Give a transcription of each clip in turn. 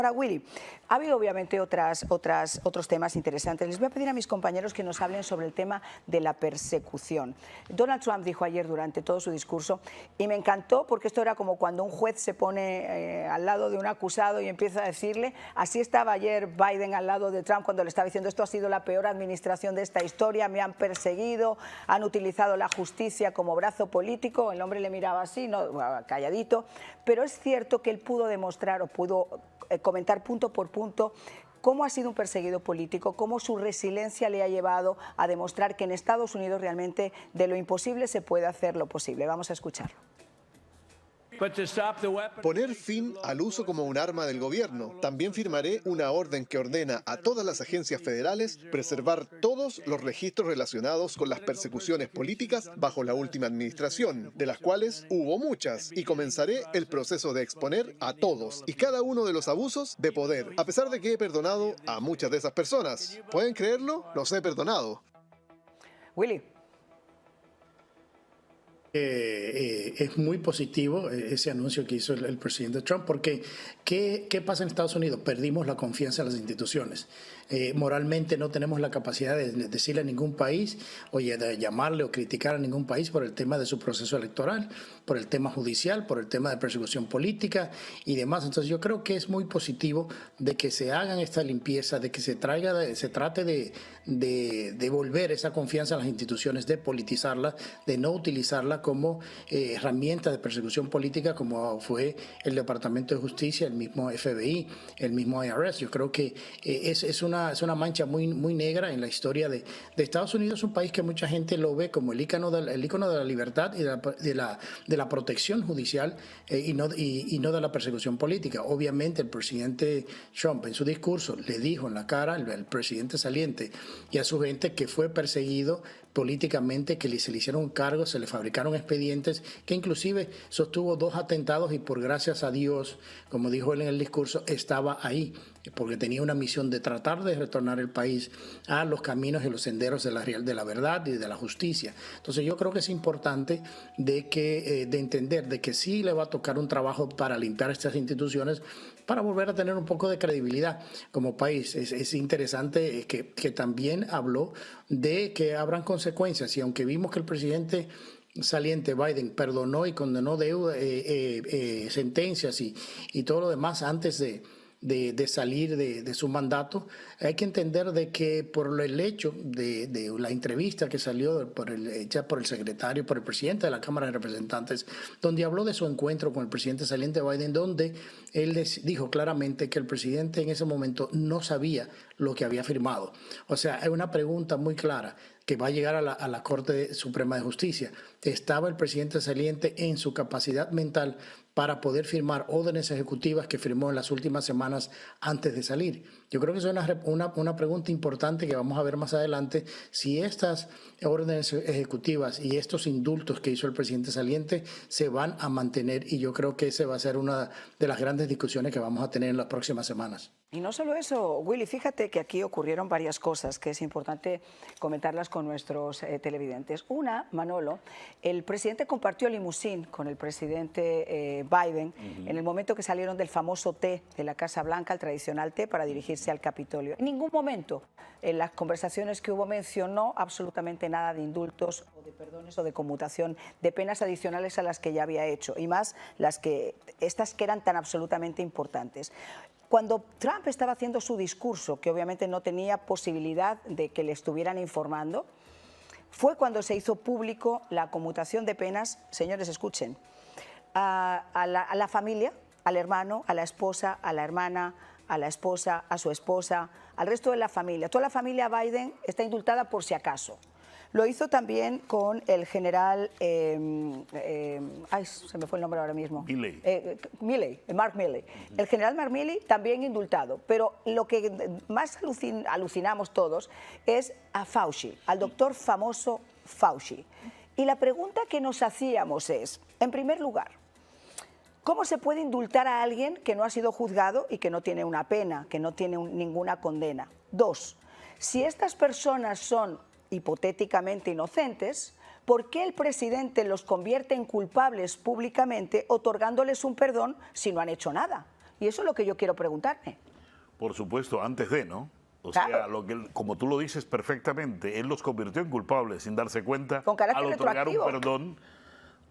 Para Willy, ha habido obviamente otros temas interesantes. Les voy a pedir a mis compañeros que nos hablen sobre el tema de la persecución. Donald Trump dijo ayer durante todo su discurso, y me encantó porque esto era como cuando un juez se pone al lado de un acusado y empieza a decirle, así estaba ayer Biden al lado de Trump cuando le estaba diciendo, esto ha sido la peor administración de esta historia, me han perseguido, han utilizado la justicia como brazo político. El hombre le miraba así, no, calladito, pero es cierto que él pudo demostrar o pudo comentar punto por punto cómo ha sido un perseguido político, cómo su resiliencia le ha llevado a demostrar que en Estados Unidos realmente de lo imposible se puede hacer lo posible. Vamos a escucharlo. Poner fin al uso como un arma del gobierno. También firmaré una orden que ordena a todas las agencias federales preservar todos los registros relacionados con las persecuciones políticas bajo la última administración, de las cuales hubo muchas, y comenzaré el proceso de exponer a todos y cada uno de los abusos de poder, a pesar de que he perdonado a muchas de esas personas. ¿Pueden creerlo? Los he perdonado. Willy. Es muy positivo ese anuncio que hizo el presidente Trump, porque ¿qué pasa en Estados Unidos? Perdimos la confianza en las instituciones. Moralmente no tenemos la capacidad de decirle a ningún país, oye, de llamarle o criticar a ningún país por el tema de su proceso electoral, por el tema judicial, por el tema de persecución política y demás. Entonces yo creo que es muy positivo de que se hagan esta limpieza, de que se trate de devolver esa confianza en las instituciones, de politizarlas, de no utilizarlas como herramienta de persecución política como fue el Departamento de Justicia, el mismo FBI, el mismo IRS. Yo creo que es una mancha muy negra en la historia de Estados Unidos, un país que mucha gente lo ve como el ícono de la libertad y de la protección judicial y no de la persecución política. Obviamente el presidente Trump en su discurso le dijo en la cara al presidente saliente y a su gente que fue perseguido políticamente, que se le hicieron cargos, se le fabricaron expedientes, que inclusive sostuvo 2 atentados y por gracias a Dios, como dijo él en el discurso, estaba ahí, porque tenía una misión de tratar de retornar el país a los caminos y los senderos de la verdad y de la justicia. Entonces yo creo que es importante de entender de que sí le va a tocar un trabajo para limpiar estas instituciones, para volver a tener un poco de credibilidad como país. Es interesante que también habló de que habrán consecuencias, y aunque vimos que el presidente saliente Biden perdonó y condenó sentencias y todo lo demás antes de salir de su mandato, hay que entender de que por el hecho de la entrevista que salió hecha por el secretario, por el presidente de la Cámara de Representantes, donde habló de su encuentro con el presidente saliente Biden, donde él les dijo claramente que el presidente en ese momento no sabía lo que había firmado. O sea, hay una pregunta muy clara que va a llegar a la Corte Suprema de Justicia. ¿Estaba el presidente saliente en su capacidad mental para poder firmar órdenes ejecutivas que firmó en las últimas semanas antes de salir? Yo creo que es una pregunta importante que vamos a ver más adelante, si estas órdenes ejecutivas y estos indultos que hizo el presidente saliente se van a mantener, y yo creo que esa va a ser una de las grandes discusiones que vamos a tener en las próximas semanas. Y no solo eso, Willy, fíjate que aquí ocurrieron varias cosas que es importante comentarlas con nuestros televidentes. Una, Manolo, el presidente compartió limusín con el presidente Biden en el momento que salieron del famoso té de la Casa Blanca, el tradicional té, para dirigirse al Capitolio. En ningún momento en las conversaciones que hubo mencionó absolutamente nada de indultos o de perdones o de conmutación de penas adicionales a las que ya había hecho, y más estas que eran tan absolutamente importantes. Cuando Trump estaba haciendo su discurso, que obviamente no tenía posibilidad de que le estuvieran informando, fue cuando se hizo público la conmutación de penas, señores, escuchen, a la familia, al hermano, a la esposa, a la hermana, a la esposa, a su esposa, al resto de la familia. Toda la familia Biden está indultada por si acaso. Lo hizo también con el general, se me fue el nombre ahora mismo. Mark Milley. El general Mark Milley también indultado. Pero lo que más alucinamos todos es a Fauci, al doctor famoso Fauci. Y la pregunta que nos hacíamos es, en primer lugar, ¿cómo se puede indultar a alguien que no ha sido juzgado y que no tiene una pena, que no tiene ninguna condena? 2, si estas personas son hipotéticamente inocentes, ¿por qué el presidente los convierte en culpables públicamente otorgándoles un perdón si no han hecho nada? Y eso es lo que yo quiero preguntarme. Por supuesto, antes de, ¿no? O Claro. sea, como tú lo dices perfectamente, él los convirtió en culpables sin darse cuenta Con carácter al otorgar un retroactivo. perdón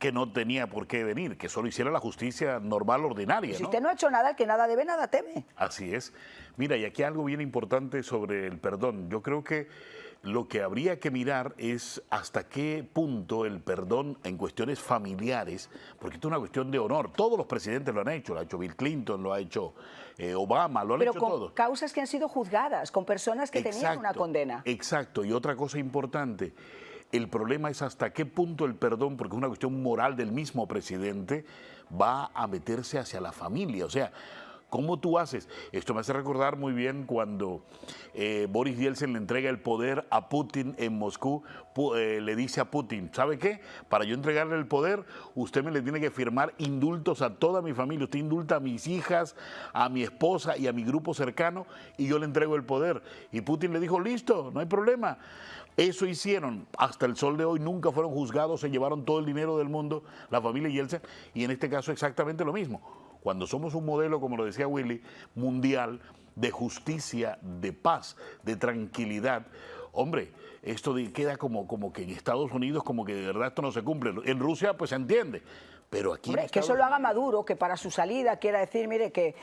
que no tenía por qué venir, que solo hiciera la justicia normal, ordinaria, Si ¿no? usted no ha hecho nada, el que nada debe, nada teme. Así es. Mira, y aquí algo bien importante sobre el perdón. Yo creo que lo que habría que mirar es hasta qué punto el perdón en cuestiones familiares, porque esto es una cuestión de honor. Todos los presidentes lo han hecho, lo ha hecho Bill Clinton, lo ha hecho Obama, lo han Pero hecho con todos. causas que han sido juzgadas, con personas que tenían una condena. Exacto. Y otra cosa importante, el problema es hasta qué punto el perdón, porque es una cuestión moral del mismo presidente, va a meterse hacia la familia. O sea, ¿cómo tú haces? Esto me hace recordar muy bien cuando Boris Yeltsin le entrega el poder a Putin en Moscú. Le dice a Putin, ¿sabe qué? Para yo entregarle el poder, usted me le tiene que firmar indultos a toda mi familia. Usted indulta a mis hijas, a mi esposa y a mi grupo cercano y yo le entrego el poder. Y Putin le dijo, listo, no hay problema. Eso hicieron, hasta el sol de hoy nunca fueron juzgados, se llevaron todo el dinero del mundo, la familia Yeltsin, y en este caso exactamente lo mismo. Cuando somos un modelo, como lo decía Willy, mundial, de justicia, de paz, de tranquilidad, hombre, esto queda como que en Estados Unidos como que de verdad esto no se cumple. En Rusia pues se entiende, pero aquí... Hombre, que eso lo haga Maduro, que para su salida quiera decir, mire, que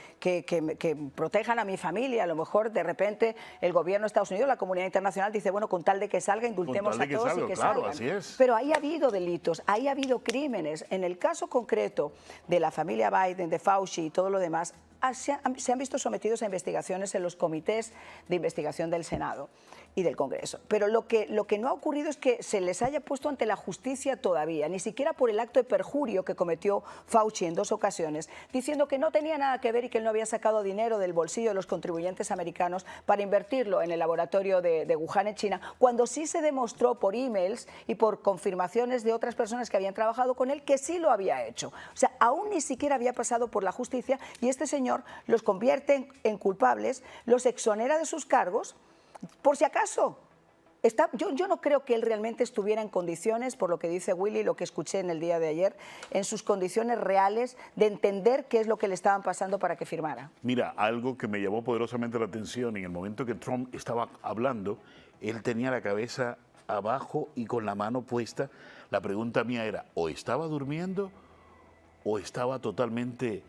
protejan a mi familia. A lo mejor de repente el gobierno de Estados Unidos, la comunidad internacional dice, bueno, con tal de que salga, indultemos a todos y que claro, salgan. así es. Pero ahí ha habido delitos, ahí ha habido crímenes. En el caso concreto de la familia Biden, de Fauci y todo lo demás, se han visto sometidos a investigaciones en los comités de investigación del Senado y del Congreso. Pero lo que no ha ocurrido es que se les haya puesto ante la justicia todavía, ni siquiera por el acto de perjurio que cometió Fauci en 2 ocasiones, diciendo que no tenía nada que ver y que él no había sacado dinero del bolsillo de los contribuyentes americanos para invertirlo en el laboratorio de Wuhan en China, cuando sí se demostró por emails y por confirmaciones de otras personas que habían trabajado con él que sí lo había hecho. O sea, aún ni siquiera había pasado por la justicia y este señor los convierte en culpables, los exonera de sus cargos. Por si acaso, yo no creo que él realmente estuviera en condiciones, por lo que dice Willy, lo que escuché en el día de ayer, en sus condiciones reales de entender qué es lo que le estaban pasando para que firmara. Mira, algo que me llamó poderosamente la atención, en el momento que Trump estaba hablando, él tenía la cabeza abajo y con la mano puesta. La pregunta mía era, o estaba durmiendo o estaba totalmente...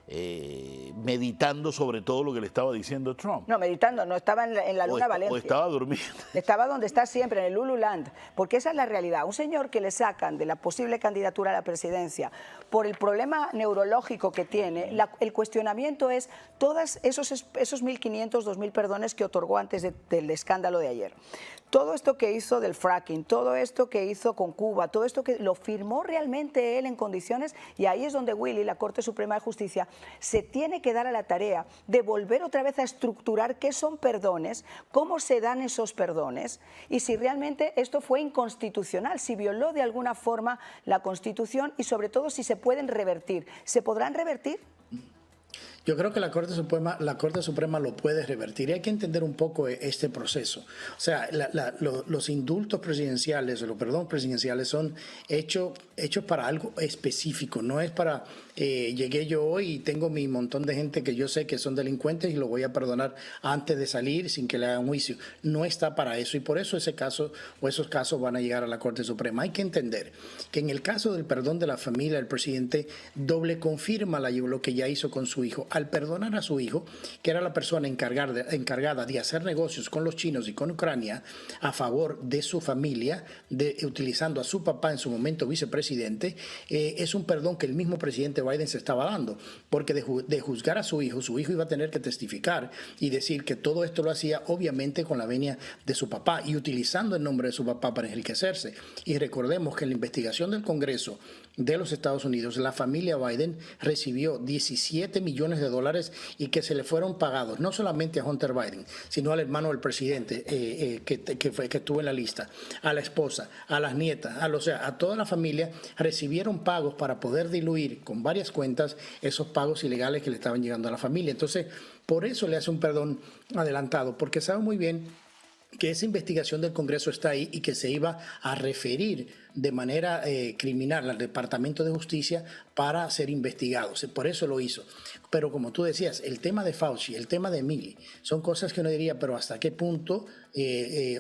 meditando sobre todo lo que le estaba diciendo Trump. No, meditando, no estaba en la Luna Valencia. O estaba durmiendo. Estaba donde está siempre, en el Lululand, porque esa es la realidad. Un señor que le sacan de la posible candidatura a la presidencia por el problema neurológico que tiene, el cuestionamiento es todos esos 1.500, 2.000 perdones que otorgó antes del escándalo de ayer. Todo esto que hizo del fracking, todo esto que hizo con Cuba, todo esto que lo firmó realmente él en condiciones, y ahí es donde Willy, la Corte Suprema de Justicia, se tiene que dar a la tarea de volver otra vez a estructurar qué son perdones, cómo se dan esos perdones y si realmente esto fue inconstitucional, si violó de alguna forma la Constitución y sobre todo si se pueden revertir. ¿Se podrán revertir? Yo creo que la Corte Suprema lo puede revertir y hay que entender un poco este proceso. O sea, los indultos presidenciales o los perdones presidenciales son hechos para algo específico, no es para llegué yo hoy y tengo mi montón de gente que yo sé que son delincuentes y lo voy a perdonar antes de salir sin que le hagan juicio. No está para eso y por eso ese caso o esos casos van a llegar a la Corte Suprema. Hay que entender que en el caso del perdón de la familia, el presidente doble confirma lo que ya hizo con su hijo. Al perdonar a su hijo, que era la persona encargada de hacer negocios con los chinos y con Ucrania a favor de su familia, utilizando a su papá en su momento vicepresidente, es un perdón que el mismo presidente Biden se estaba dando, porque de juzgar a su hijo iba a tener que testificar y decir que todo esto lo hacía obviamente con la venia de su papá y utilizando el nombre de su papá para enriquecerse. Y recordemos que en la investigación del Congreso de los Estados Unidos, la familia Biden recibió 17 millones de dólares y que se le fueron pagados no solamente a Hunter Biden, sino al hermano del presidente que estuvo en la lista, a la esposa, a las nietas, a toda la familia recibieron pagos para poder diluir con varias cuentas esos pagos ilegales que le estaban llegando a la familia. Entonces, por eso le hace un perdón adelantado, porque sabe muy bien que esa investigación del Congreso está ahí y que se iba a referir de manera criminal al Departamento de Justicia para ser investigados. Por eso lo hizo. Pero como tú decías, el tema de Fauci, el tema de Milley, son cosas que uno diría, pero ¿hasta qué punto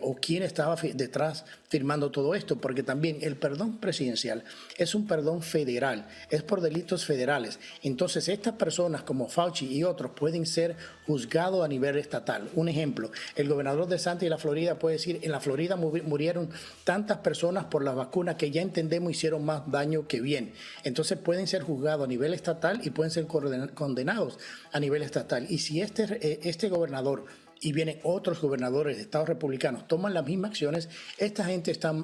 o quién estaba detrás firmando todo esto? Porque también el perdón presidencial es un perdón federal, es por delitos federales. Entonces estas personas como Fauci y otros pueden ser juzgados a nivel estatal. Un ejemplo, el gobernador de Santa y la Florida puede decir, en la Florida murieron tantas personas por las vacunas que ya entendemos hicieron más daño que bien. Entonces pueden ser juzgados a nivel estatal y pueden ser condenados a nivel estatal. Y si este gobernador y vienen otros gobernadores de estados republicanos, toman las mismas acciones, esta gente está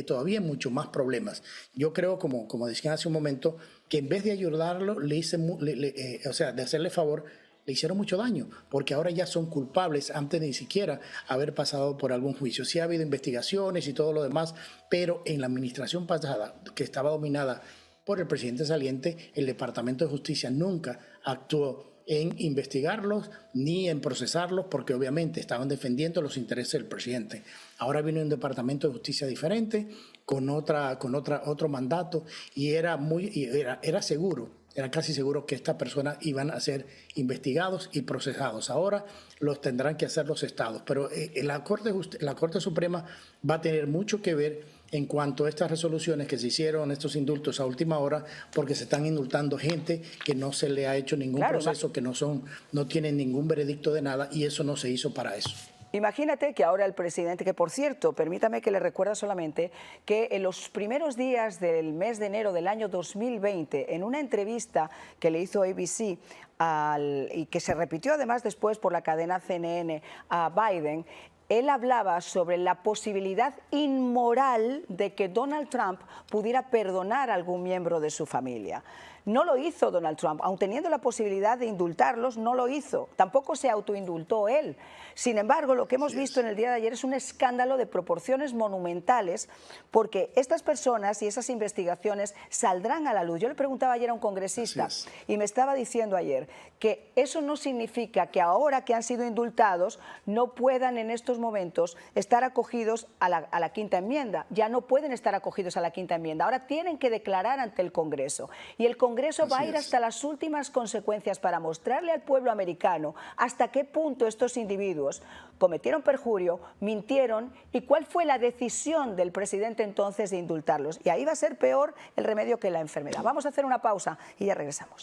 todavía en mucho más problemas. Yo creo, como decían hace un momento, que en vez de ayudarlo, o sea, de hacerle favor, le hicieron mucho daño, porque ahora ya son culpables antes de ni siquiera haber pasado por algún juicio. Sí ha habido investigaciones y todo lo demás, pero en la administración pasada, que estaba dominada por el presidente saliente, el Departamento de Justicia nunca actuó en investigarlos ni en procesarlos, porque obviamente estaban defendiendo los intereses del presidente. Ahora viene un Departamento de Justicia diferente, con otro mandato, y era seguro, era casi seguro que estas personas iban a ser investigados y procesados. Ahora los tendrán que hacer los estados, pero la Corte Suprema va a tener mucho que ver en cuanto a estas resoluciones que se hicieron, estos indultos a última hora, porque se están indultando gente que no se le ha hecho ningún proceso, que no tienen ningún veredicto de nada, y eso no se hizo para eso. Imagínate que ahora el presidente, que por cierto, permítame que le recuerde solamente que en los primeros días del mes de enero del año 2020, en una entrevista que le hizo ABC y que se repitió además después por la cadena CNN a Biden, él hablaba sobre la posibilidad inmoral de que Donald Trump pudiera perdonar a algún miembro de su familia. No lo hizo Donald Trump, aun teniendo la posibilidad de indultarlos, no lo hizo. Tampoco se autoindultó él. Sin embargo, lo que hemos visto en el día de ayer es un escándalo de proporciones monumentales, porque estas personas y esas investigaciones saldrán a la luz. Yo le preguntaba ayer a un congresista y me estaba diciendo ayer que eso no significa que ahora que han sido indultados no puedan en estos momentos estar acogidos a la quinta enmienda. Ya no pueden estar acogidos a la quinta enmienda. Ahora tienen que declarar ante el Congreso. Y el Congreso va a ir hasta las últimas consecuencias para mostrarle al pueblo americano hasta qué punto estos individuos cometieron perjurio, mintieron y cuál fue la decisión del presidente entonces de indultarlos. Y ahí va a ser peor el remedio que la enfermedad. Vamos a hacer una pausa y ya regresamos.